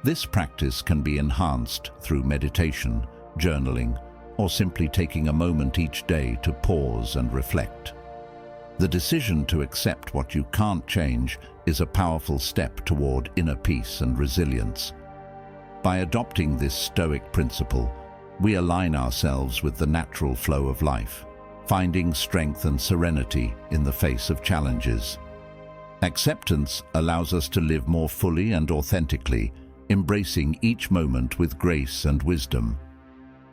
This practice can be enhanced through meditation, journaling, or simply taking a moment each day to pause and reflect. The decision to accept what you can't change is a powerful step toward inner peace and resilience. By adopting this Stoic principle, we align ourselves with the natural flow of life, finding strength and serenity in the face of challenges. Acceptance allows us to live more fully and authentically, embracing each moment with grace and wisdom.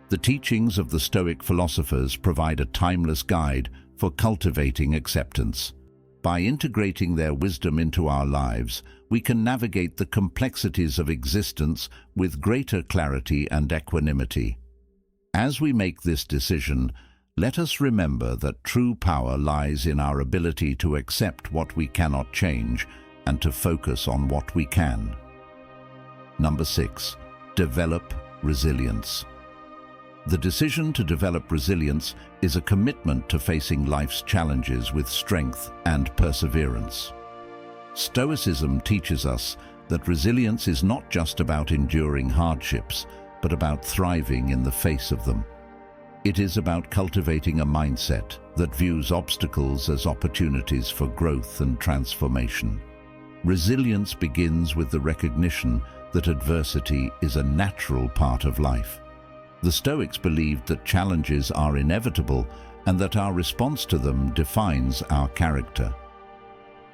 The teachings of the Stoic philosophers provide a timeless guide for cultivating acceptance. By integrating their wisdom into our lives, we can navigate the complexities of existence with greater clarity and equanimity. As we make this decision, let us remember that true power lies in our ability to accept what we cannot change and to focus on what we can. Number 6. Develop resilience. The decision to develop resilience is a commitment to facing life's challenges with strength and perseverance. Stoicism teaches us that resilience is not just about enduring hardships, but about thriving in the face of them. It is about cultivating a mindset that views obstacles as opportunities for growth and transformation. Resilience begins with the recognition that adversity is a natural part of life. The Stoics believed that challenges are inevitable and that our response to them defines our character.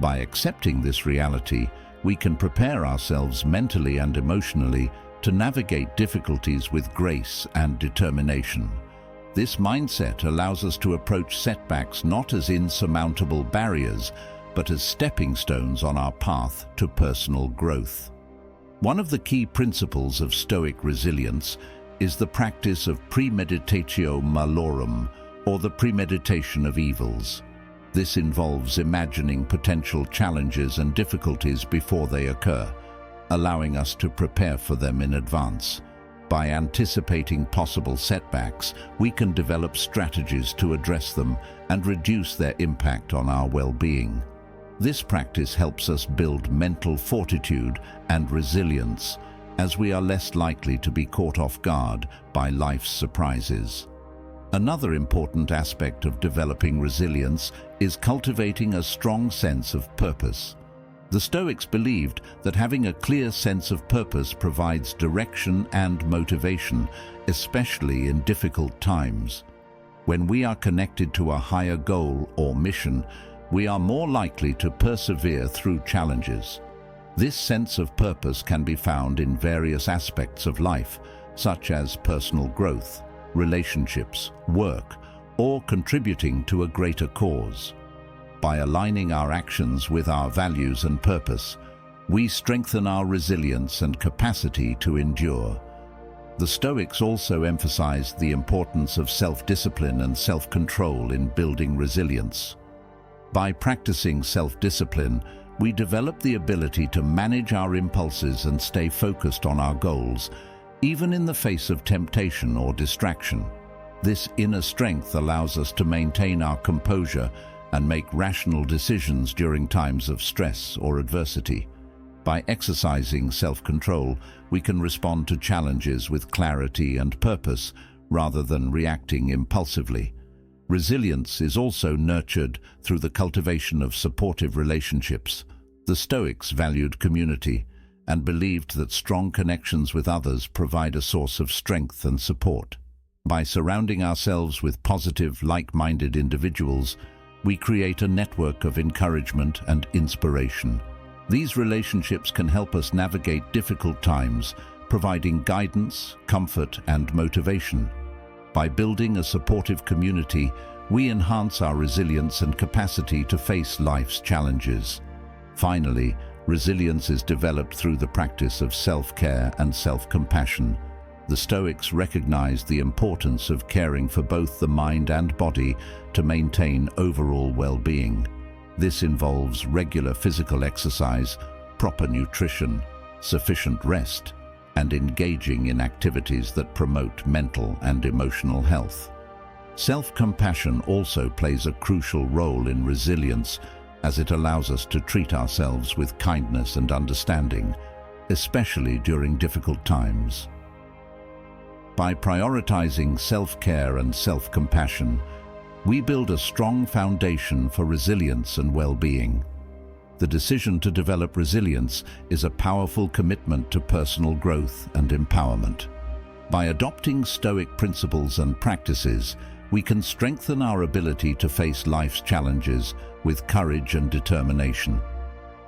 By accepting this reality, we can prepare ourselves mentally and emotionally to navigate difficulties with grace and determination. This mindset allows us to approach setbacks not as insurmountable barriers, but as stepping stones on our path to personal growth. One of the key principles of Stoic resilience is the practice of premeditatio malorum, or the premeditation of evils. This involves imagining potential challenges and difficulties before they occur, allowing us to prepare for them in advance. By anticipating possible setbacks, we can develop strategies to address them and reduce their impact on our well-being. This practice helps us build mental fortitude and resilience, as we are less likely to be caught off guard by life's surprises. Another important aspect of developing resilience is cultivating a strong sense of purpose. The Stoics believed that having a clear sense of purpose provides direction and motivation, especially in difficult times. When we are connected to a higher goal or mission, we are more likely to persevere through challenges. This sense of purpose can be found in various aspects of life, such as personal growth, relationships, work, or contributing to a greater cause. By aligning our actions with our values and purpose, we strengthen our resilience and capacity to endure. The Stoics also emphasized the importance of self-discipline and self-control in building resilience. By practicing self-discipline, we develop the ability to manage our impulses and stay focused on our goals, even in the face of temptation or distraction. This inner strength allows us to maintain our composure and make rational decisions during times of stress or adversity. By exercising self-control, we can respond to challenges with clarity and purpose rather than reacting impulsively. Resilience is also nurtured through the cultivation of supportive relationships. The Stoics valued community and believed that strong connections with others provide a source of strength and support. By surrounding ourselves with positive, like-minded individuals, we create a network of encouragement and inspiration. These relationships can help us navigate difficult times, providing guidance, comfort, and motivation. By building a supportive community, we enhance our resilience and capacity to face life's challenges. Finally, resilience is developed through the practice of self-care and self-compassion. The Stoics recognized the importance of caring for both the mind and body to maintain overall well-being. This involves regular physical exercise, proper nutrition, sufficient rest, and engaging in activities that promote mental and emotional health. Self-compassion also plays a crucial role in resilience, as it allows us to treat ourselves with kindness and understanding, especially during difficult times. By prioritizing self-care and self-compassion, we build a strong foundation for resilience and well-being. The decision to develop resilience is a powerful commitment to personal growth and empowerment. By adopting Stoic principles and practices, we can strengthen our ability to face life's challenges with courage and determination.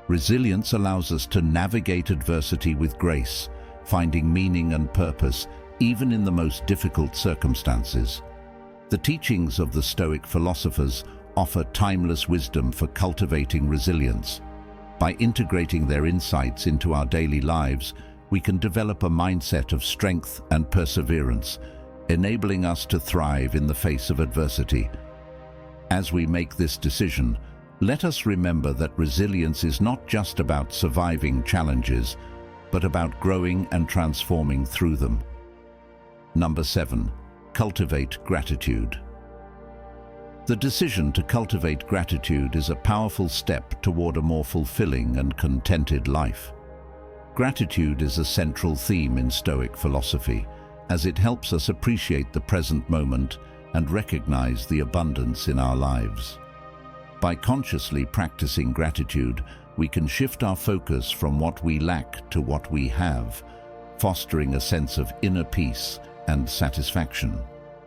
Resilience allows us to navigate adversity with grace, finding meaning and purpose even in the most difficult circumstances. The teachings of the Stoic philosophers offer timeless wisdom for cultivating resilience. By integrating their insights into our daily lives, we can develop a mindset of strength and perseverance, enabling us to thrive in the face of adversity. As we make this decision, let us remember that resilience is not just about surviving challenges, but about growing and transforming through them. Number 7. Cultivate gratitude. The decision to cultivate gratitude is a powerful step toward a more fulfilling and contented life. Gratitude is a central theme in Stoic philosophy, as it helps us appreciate the present moment and recognize the abundance in our lives. By consciously practicing gratitude, we can shift our focus from what we lack to what we have, fostering a sense of inner peace and satisfaction.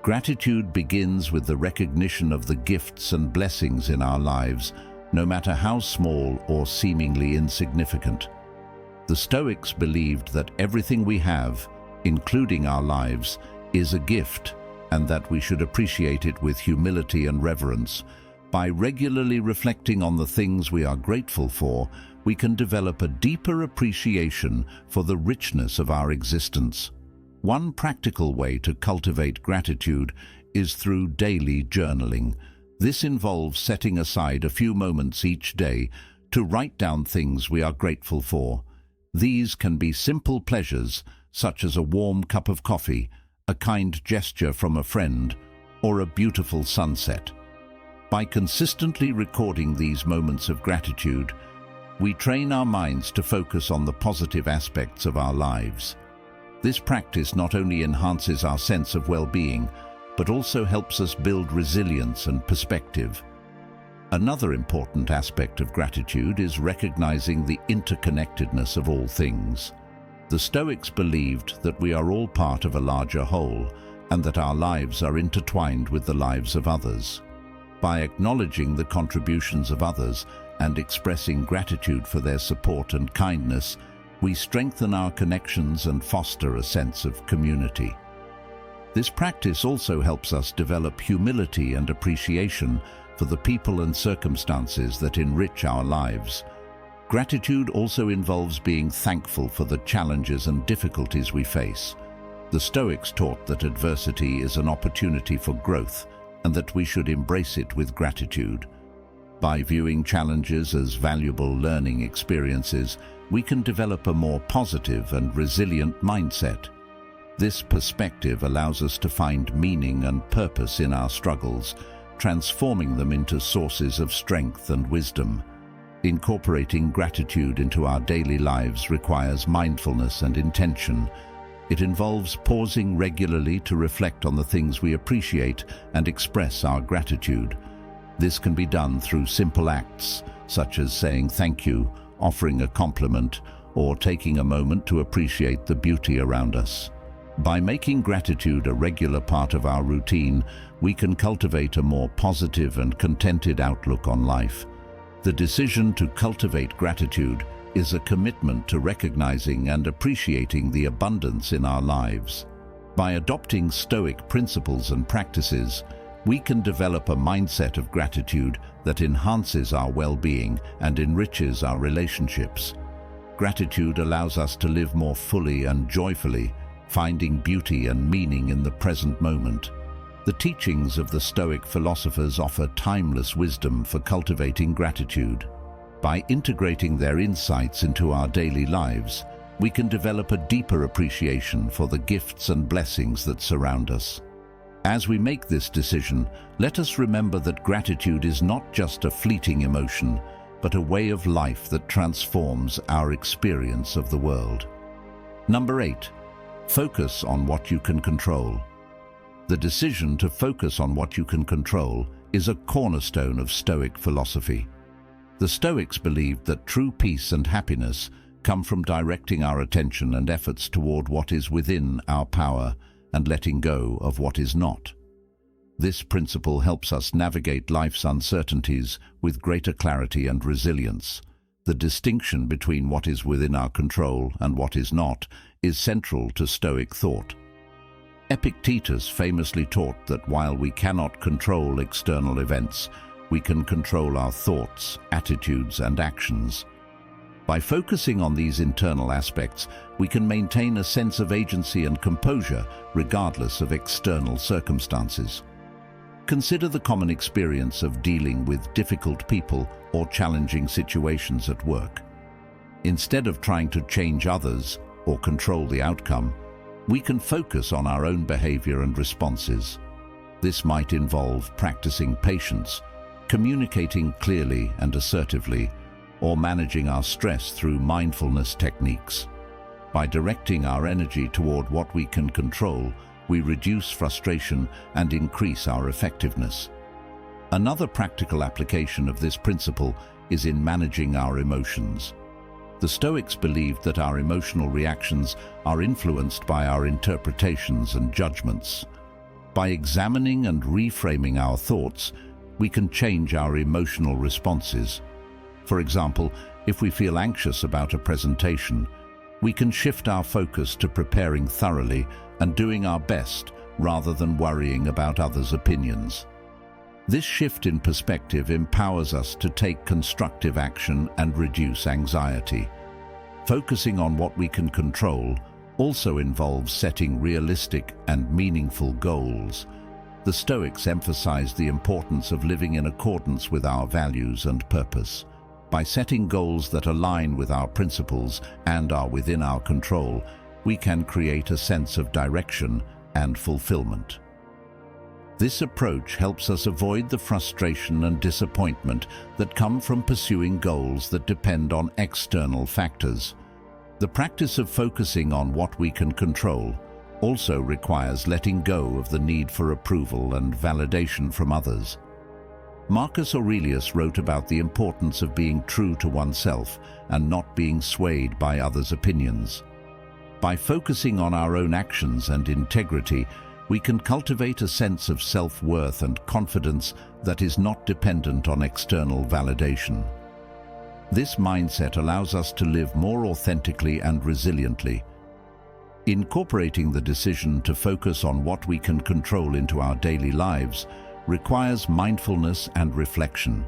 Gratitude begins with the recognition of the gifts and blessings in our lives, no matter how small or seemingly insignificant. The Stoics believed that everything we have, including our lives, is a gift, and that we should appreciate it with humility and reverence. By regularly reflecting on the things we are grateful for, we can develop a deeper appreciation for the richness of our existence. One practical way to cultivate gratitude is through daily journaling. This involves setting aside a few moments each day to write down things we are grateful for. These can be simple pleasures, such as a warm cup of coffee, a kind gesture from a friend, or a beautiful sunset. By consistently recording these moments of gratitude, we train our minds to focus on the positive aspects of our lives. This practice not only enhances our sense of well-being, but also helps us build resilience and perspective. Another important aspect of gratitude is recognizing the interconnectedness of all things. The Stoics believed that we are all part of a larger whole, and that our lives are intertwined with the lives of others. By acknowledging the contributions of others and expressing gratitude for their support and kindness, we strengthen our connections and foster a sense of community. This practice also helps us develop humility and appreciation for the people and circumstances that enrich our lives. Gratitude also involves being thankful for the challenges and difficulties we face. The Stoics taught that adversity is an opportunity for growth, and that we should embrace it with gratitude. By viewing challenges as valuable learning experiences, we can develop a more positive and resilient mindset. This perspective allows us to find meaning and purpose in our struggles, transforming them into sources of strength and wisdom. Incorporating gratitude into our daily lives requires mindfulness and intention. It involves pausing regularly to reflect on the things we appreciate and express our gratitude. This can be done through simple acts, such as saying thank you, offering a compliment, or taking a moment to appreciate the beauty around us. By making gratitude a regular part of our routine, we can cultivate a more positive and contented outlook on life. The decision to cultivate gratitude is a commitment to recognizing and appreciating the abundance in our lives. By adopting Stoic principles and practices, we can develop a mindset of gratitude that enhances our well-being and enriches our relationships. Gratitude allows us to live more fully and joyfully, finding beauty and meaning in the present moment. The teachings of the Stoic philosophers offer timeless wisdom for cultivating gratitude. By integrating their insights into our daily lives, we can develop a deeper appreciation for the gifts and blessings that surround us. As we make this decision, let us remember that gratitude is not just a fleeting emotion, but a way of life that transforms our experience of the world. Number 8. Focus on what you can control. The decision to focus on what you can control is a cornerstone of Stoic philosophy. The Stoics believed that true peace and happiness come from directing our attention and efforts toward what is within our power and letting go of what is not. This principle helps us navigate life's uncertainties with greater clarity and resilience. The distinction between what is within our control and what is not is central to Stoic thought. Epictetus famously taught that while we cannot control external events, we can control our thoughts, attitudes, and actions. By focusing on these internal aspects, we can maintain a sense of agency and composure regardless of external circumstances. Consider the common experience of dealing with difficult people or challenging situations at work. Instead of trying to change others or control the outcome, we can focus on our own behavior and responses. This might involve practicing patience, communicating clearly and assertively, or managing our stress through mindfulness techniques. By directing our energy toward what we can control, we reduce frustration and increase our effectiveness. Another practical application of this principle is in managing our emotions. The Stoics believed that our emotional reactions are influenced by our interpretations and judgments. By examining and reframing our thoughts, we can change our emotional responses. For example, if we feel anxious about a presentation, we can shift our focus to preparing thoroughly and doing our best rather than worrying about others' opinions. This shift in perspective empowers us to take constructive action and reduce anxiety. Focusing on what we can control also involves setting realistic and meaningful goals. The Stoics emphasized the importance of living in accordance with our values and purpose. By setting goals that align with our principles and are within our control, we can create a sense of direction and fulfillment. This approach helps us avoid the frustration and disappointment that come from pursuing goals that depend on external factors. The practice of focusing on what we can control also requires letting go of the need for approval and validation from others. Marcus Aurelius wrote about the importance of being true to oneself and not being swayed by others' opinions. By focusing on our own actions and integrity, we can cultivate a sense of self-worth and confidence that is not dependent on external validation. This mindset allows us to live more authentically and resiliently. Incorporating the decision to focus on what we can control into our daily lives requires mindfulness and reflection.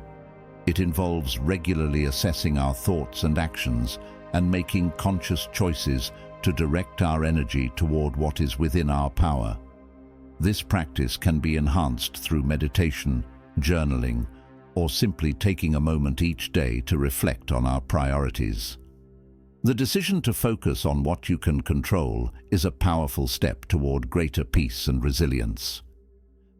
It involves regularly assessing our thoughts and actions and making conscious choices to direct our energy toward what is within our power. This practice can be enhanced through meditation, journaling, or simply taking a moment each day to reflect on our priorities. The decision to focus on what you can control is a powerful step toward greater peace and resilience.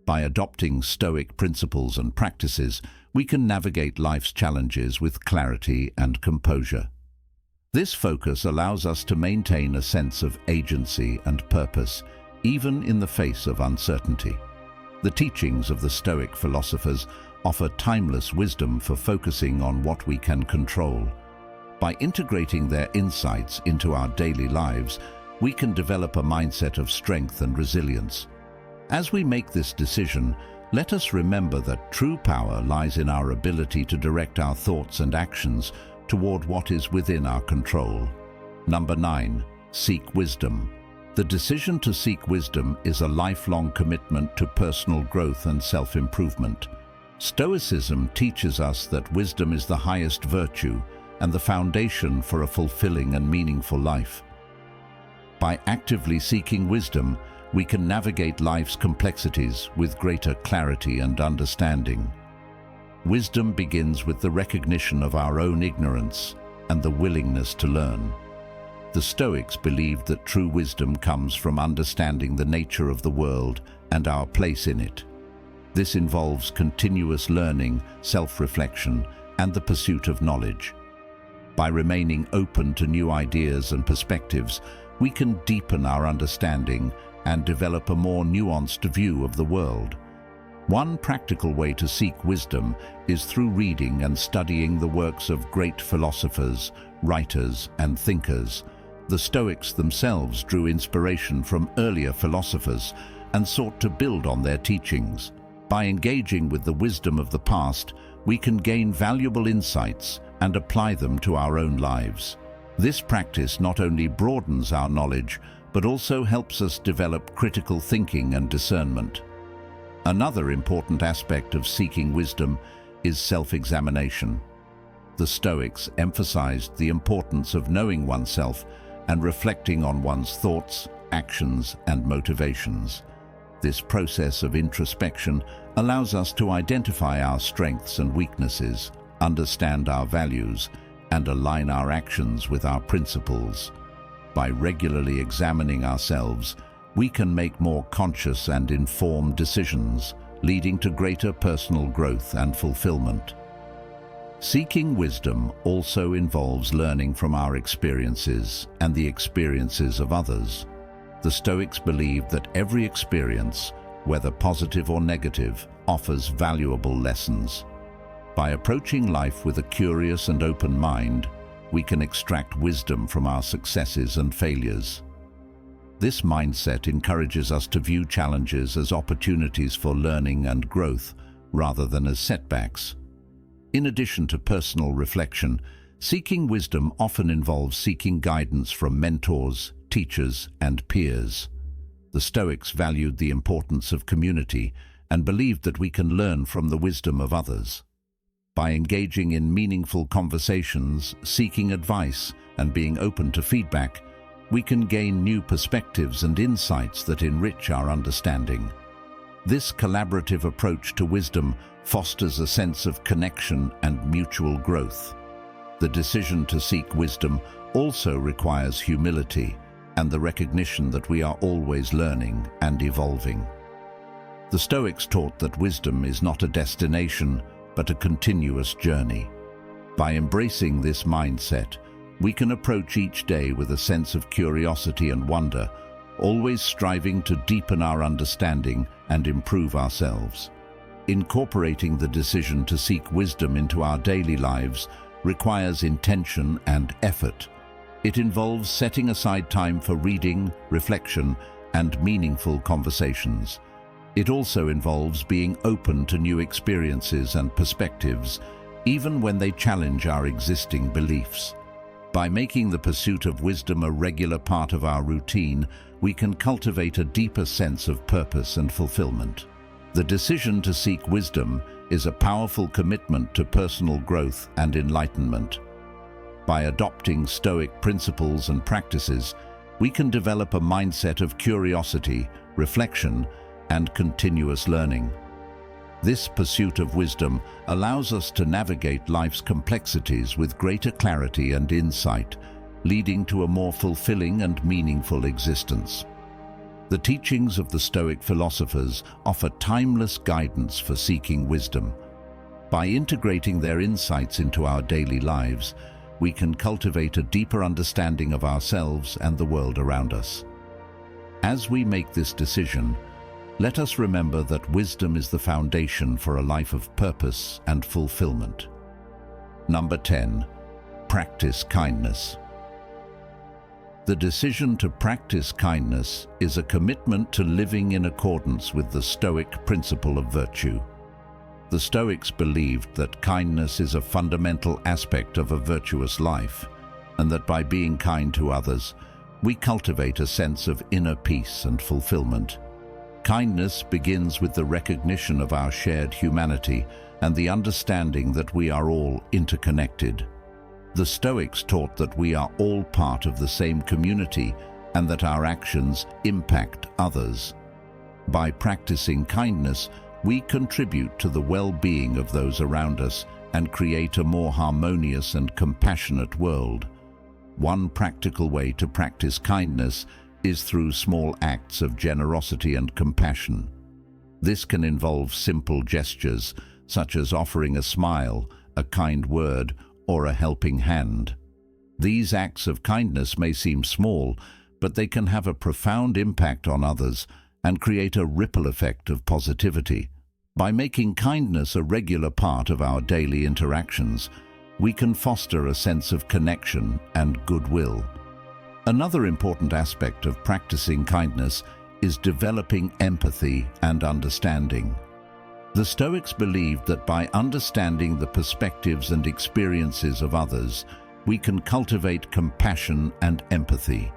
By adopting Stoic principles and practices, we can navigate life's challenges with clarity and composure. This focus allows us to maintain a sense of agency and purpose, even in the face of uncertainty. The teachings of the Stoic philosophers offer timeless wisdom for focusing on what we can control. By integrating their insights into our daily lives, we can develop a mindset of strength and resilience. As we make this decision, let us remember that true power lies in our ability to direct our thoughts and actions toward what is within our control. Number 9. Seek wisdom. The decision to seek wisdom is a lifelong commitment to personal growth and self-improvement. Stoicism teaches us that wisdom is the highest virtue and the foundation for a fulfilling and meaningful life. By actively seeking wisdom, we can navigate life's complexities with greater clarity and understanding. Wisdom begins with the recognition of our own ignorance and the willingness to learn. The Stoics believed that true wisdom comes from understanding the nature of the world and our place in it. This involves continuous learning, self-reflection, and the pursuit of knowledge. By remaining open to new ideas and perspectives, we can deepen our understanding and develop a more nuanced view of the world. One practical way to seek wisdom is through reading and studying the works of great philosophers, writers, and thinkers. The Stoics themselves drew inspiration from earlier philosophers and sought to build on their teachings. By engaging with the wisdom of the past, we can gain valuable insights and apply them to our own lives. This practice not only broadens our knowledge, but also helps us develop critical thinking and discernment. Another important aspect of seeking wisdom is self-examination. The Stoics emphasized the importance of knowing oneself and reflecting on one's thoughts, actions, and motivations. This process of introspection allows us to identify our strengths and weaknesses, understand our values, and align our actions with our principles. By regularly examining ourselves, we can make more conscious and informed decisions, leading to greater personal growth and fulfillment. Seeking wisdom also involves learning from our experiences and the experiences of others. The Stoics believed that every experience, whether positive or negative, offers valuable lessons. By approaching life with a curious and open mind, we can extract wisdom from our successes and failures. This mindset encourages us to view challenges as opportunities for learning and growth, rather than as setbacks. In addition to personal reflection, seeking wisdom often involves seeking guidance from mentors, teachers, and peers. The Stoics valued the importance of community and believed that we can learn from the wisdom of others. By engaging in meaningful conversations, seeking advice, and being open to feedback, we can gain new perspectives and insights that enrich our understanding. This collaborative approach to wisdom fosters a sense of connection and mutual growth. The decision to seek wisdom also requires humility and the recognition that we are always learning and evolving. The Stoics taught that wisdom is not a destination, but a continuous journey. By embracing this mindset, we can approach each day with a sense of curiosity and wonder, always striving to deepen our understanding and improve ourselves. Incorporating the decision to seek wisdom into our daily lives requires intention and effort. It involves setting aside time for reading, reflection, and meaningful conversations. It also involves being open to new experiences and perspectives, even when they challenge our existing beliefs. By making the pursuit of wisdom a regular part of our routine, we can cultivate a deeper sense of purpose and fulfillment. The decision to seek wisdom is a powerful commitment to personal growth and enlightenment. By adopting Stoic principles and practices, we can develop a mindset of curiosity, reflection, and continuous learning. This pursuit of wisdom allows us to navigate life's complexities with greater clarity and insight, leading to a more fulfilling and meaningful existence. The teachings of the Stoic philosophers offer timeless guidance for seeking wisdom. By integrating their insights into our daily lives, we can cultivate a deeper understanding of ourselves and the world around us. As we make this decision, let us remember that wisdom is the foundation for a life of purpose and fulfillment. Number 10. Practice kindness. The decision to practice kindness is a commitment to living in accordance with the Stoic principle of virtue. The Stoics believed that kindness is a fundamental aspect of a virtuous life, and that by being kind to others, we cultivate a sense of inner peace and fulfillment. Kindness begins with the recognition of our shared humanity and the understanding that we are all interconnected. The Stoics taught that we are all part of the same community and that our actions impact others. By practicing kindness, we contribute to the well-being of those around us and create a more harmonious and compassionate world. One practical way to practice kindness is through small acts of generosity and compassion. This can involve simple gestures, such as offering a smile, a kind word, or a helping hand. These acts of kindness may seem small, but they can have a profound impact on others and create a ripple effect of positivity. By making kindness a regular part of our daily interactions, we can foster a sense of connection and goodwill. Another important aspect of practicing kindness is developing empathy and understanding. The Stoics believed that by understanding the perspectives and experiences of others, we can cultivate compassion and empathy.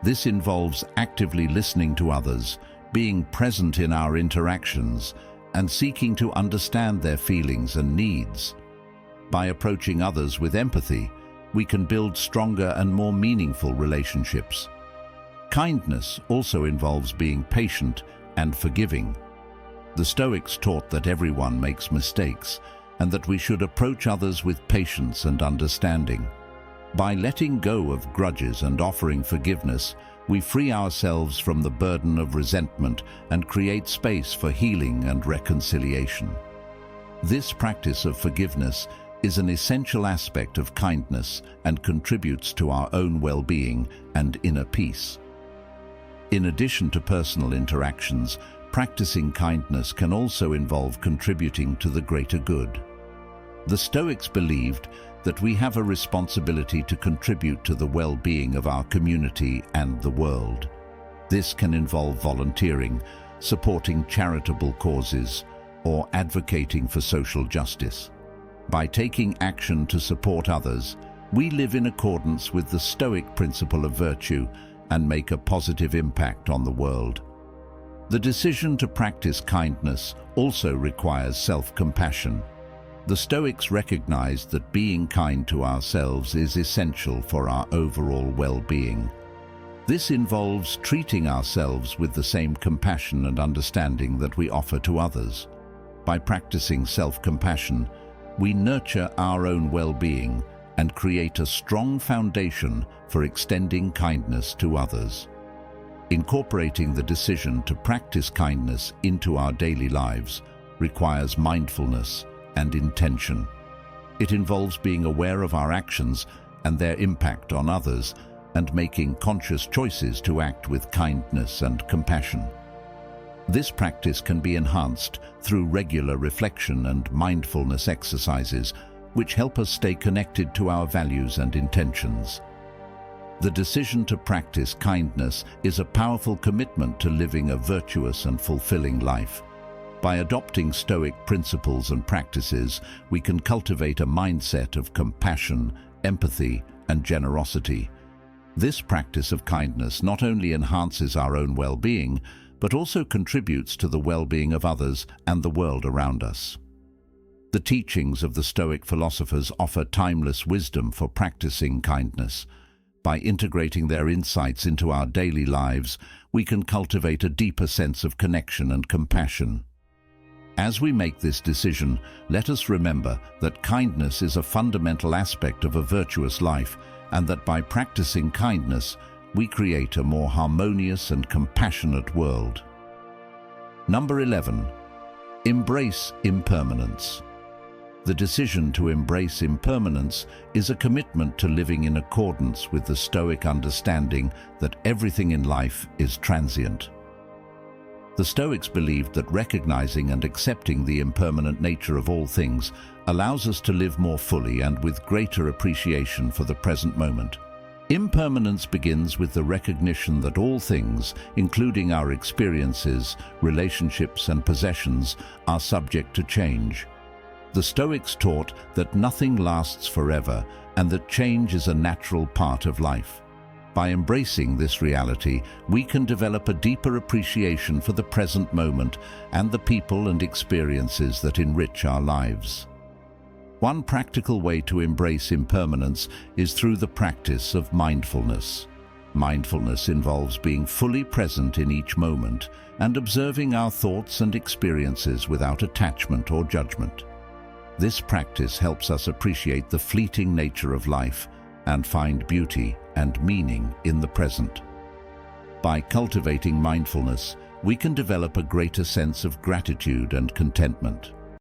This involves actively listening to others, being present in our interactions, and seeking to understand their feelings and needs. By approaching others with empathy, we can build stronger and more meaningful relationships. Kindness also involves being patient and forgiving. The Stoics taught that everyone makes mistakes and that we should approach others with patience and understanding. By letting go of grudges and offering forgiveness, we free ourselves from the burden of resentment and create space for healing and reconciliation. This practice of forgiveness is an essential aspect of kindness and contributes to our own well-being and inner peace. In addition to personal interactions, practicing kindness can also involve contributing to the greater good. The Stoics believed that we have a responsibility to contribute to the well-being of our community and the world. This can involve volunteering, supporting charitable causes, or advocating for social justice. By taking action to support others, we live in accordance with the Stoic principle of virtue and make a positive impact on the world. The decision to practice kindness also requires self-compassion. The Stoics recognized that being kind to ourselves is essential for our overall well-being. This involves treating ourselves with the same compassion and understanding that we offer to others. By practicing self-compassion, we nurture our own well-being and create a strong foundation for extending kindness to others. Incorporating the decision to practice kindness into our daily lives requires mindfulness and intention. It involves being aware of our actions and their impact on others and making conscious choices to act with kindness and compassion. This practice can be enhanced through regular reflection and mindfulness exercises, which help us stay connected to our values and intentions. The decision to practice kindness is a powerful commitment to living a virtuous and fulfilling life. By adopting Stoic principles and practices, we can cultivate a mindset of compassion, empathy, and generosity. This practice of kindness not only enhances our own well-being, but also contributes to the well-being of others and the world around us. The teachings of the Stoic philosophers offer timeless wisdom for practicing kindness. By integrating their insights into our daily lives, we can cultivate a deeper sense of connection and compassion. As we make this decision, let us remember that kindness is a fundamental aspect of a virtuous life, and that by practicing kindness, we create a more harmonious and compassionate world. Number 11. Embrace impermanence. The decision to embrace impermanence is a commitment to living in accordance with the Stoic understanding that everything in life is transient. The Stoics believed that recognizing and accepting the impermanent nature of all things allows us to live more fully and with greater appreciation for the present moment. Impermanence begins with the recognition that all things, including our experiences, relationships and possessions, are subject to change. The Stoics taught that nothing lasts forever and that change is a natural part of life. By embracing this reality, we can develop a deeper appreciation for the present moment and the people and experiences that enrich our lives. One practical way to embrace impermanence is through the practice of mindfulness. Mindfulness involves being fully present in each moment and observing our thoughts and experiences without attachment or judgment. This practice helps us appreciate the fleeting nature of life and find beauty and meaning in the present. By cultivating mindfulness, we can develop a greater sense of gratitude and contentment.